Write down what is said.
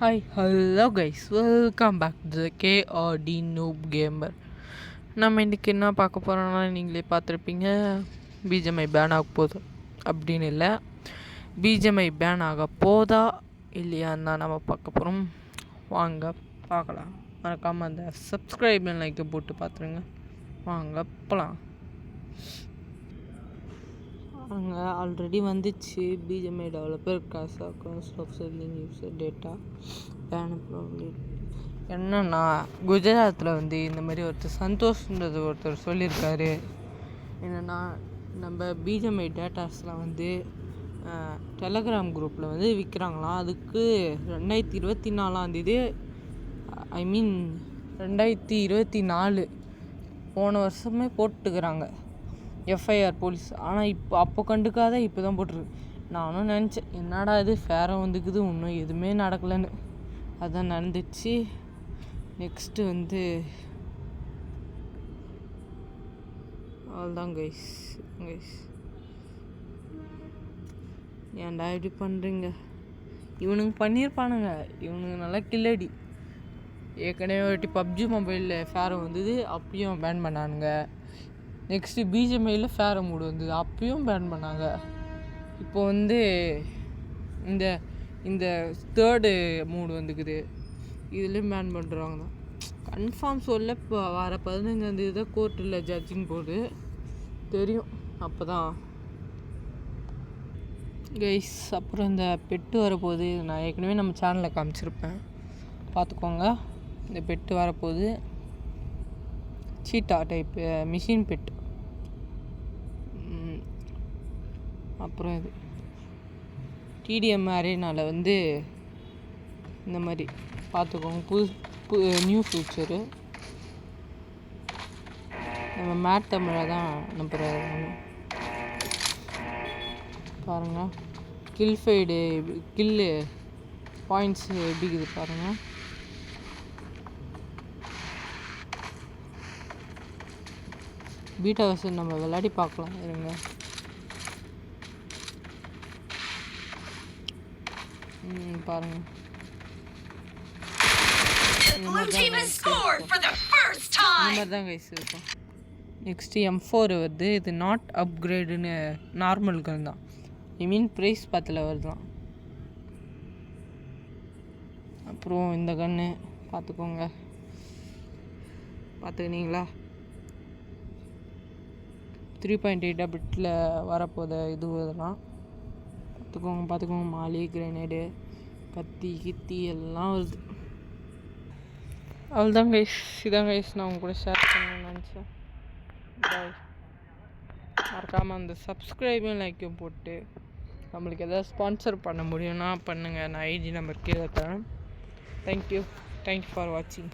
Hi hello guys, welcome back to KRT noob gamer. நம்ம இன்றைக்கி என்ன பார்க்க போகிறோம்னா, நீங்களே பார்த்துருப்பீங்க, பிஜிஎம்ஐ பேன் ஆக போகுது அப்படின்னு இல்லை, பிஜிஎம்ஐ பேன் ஆக போதா இல்லையான்னு தான் நம்ம பார்க்க போகிறோம். வாங்க பார்க்கலாம். மறக்காமல் அந்த சப்ஸ்கிரைப் லைக்கை போட்டு பார்த்துருங்க. வாங்க போகலாம். அங்கே ஆல்ரெடி வந்துச்சு, BGMI developer cost of selling user data ban problem. என்னன்னா, குஜராத்தில் இந்த மாதிரி ஒருத்தர் சொல்லியிருக்காரு. என்னென்னா, நம்ம பிஜிஎம்ஐ டேட்டாஸ்லாம் டெலகிராம் குரூப்பில் விற்கிறாங்களாம். அதுக்கு 2024 ஐ மீன் 2024 போன வருஷமே போட்டுக்கிறாங்க எஃப்ஐஆர் போலீஸ். ஆனால் அப்போ கண்டுக்காத இப்போ தான் போட்டிருக்கு. நானும் நினச்சேன், என்னடா இது ஃபேரம் வந்துக்குது, இன்னும் எதுவுமே நடக்கலைன்னு. அதுதான் நடந்துச்சு. நெக்ஸ்ட்டு அவ்வளோதான் கைஸ். ஏன்டா இப்படி பண்ணுறீங்க? இவனுங்க பண்ணியிருப்பானுங்க, இவனுங்க நல்லா கில்லடி. ஏற்கனவே ஒரு பப்ஜி மொபைலில் ஃபேரம் வந்தது, அப்பயும் பேன் பண்ணானுங்க. நெக்ஸ்ட்டு பிஜிஎம்ஐயில் ஃபேரம் மூடு வந்தது, அப்பயும் பேன் பண்ணாங்க. இப்போ இந்த இந்த தேர்டு மூடு வந்துக்குது, இதுலேயும் பேன் பண்ணுறாங்க தான். கன்ஃபார்ம் சொல்ல இப்போ வர 15 தான் கோர்ட்டில் ஜட்ஜிங் போகுது, தெரியும் அப்போ தான் கைஸ். அப்புறம் இந்த பெட்டு வரப்போகுது, நான் ஏற்கனவே நம்ம சேனலில் காமிச்சிருப்பேன், பார்த்துக்கோங்க. இந்த பெட்டு வரப்போகுது, சீட்டா டைப்பு மிஷின் பெட்டு. அப்புறம் இது டிடிஎம் அரேனாவில் இந்த மாதிரி பார்த்துக்கோங்க, நியூ ஃபியூச்சரு. நம்ம மேட் தமிழை தான் அனுப்புகிறாரு பாருங்கள். கில்லு பாயிண்ட்ஸ் எப்படி இருக்குது பாருங்கள். பீட்டா வெர்ஷன் நம்ம விளையாடி பார்க்கலாம் இருங்க. பாருங்கள், இந்த மாதிரி தான் கைஸ் இருக்கும். நெக்ஸ்ட்டு M4 இது நாட் அப்கிரேடுன்னு நார்மல் கன் தான், ஐ மீன் ப்ரைஸ் 10 வருதான். அப்புறம் இந்த கன்று பார்த்துக்கோங்க, பார்த்துக்கினீங்களா? 3.8 பிட்டில் வரப்போத இதெல்லாம் பார்த்துக்கோங்க. மாலி, கிரனேடு, கத்தி கித்தி எல்லாம் வருது. அவ்வளோதான் கைஸ், இதான் கைஸ் நான் உங்க கூட ஷேர் பண்ணணும்னு நினச்சேன். பாய். மறக்காமல் அந்த சப்ஸ்கிரைபையும் லைக்கும் போட்டு நம்மளுக்கு எதாவது ஸ்பான்சர் பண்ண முடியும்னா பண்ணுங்கள். நான் ஐடி நம்பர் கீழே தரேன். தேங்க்யூ ஃபார் வாட்சிங்.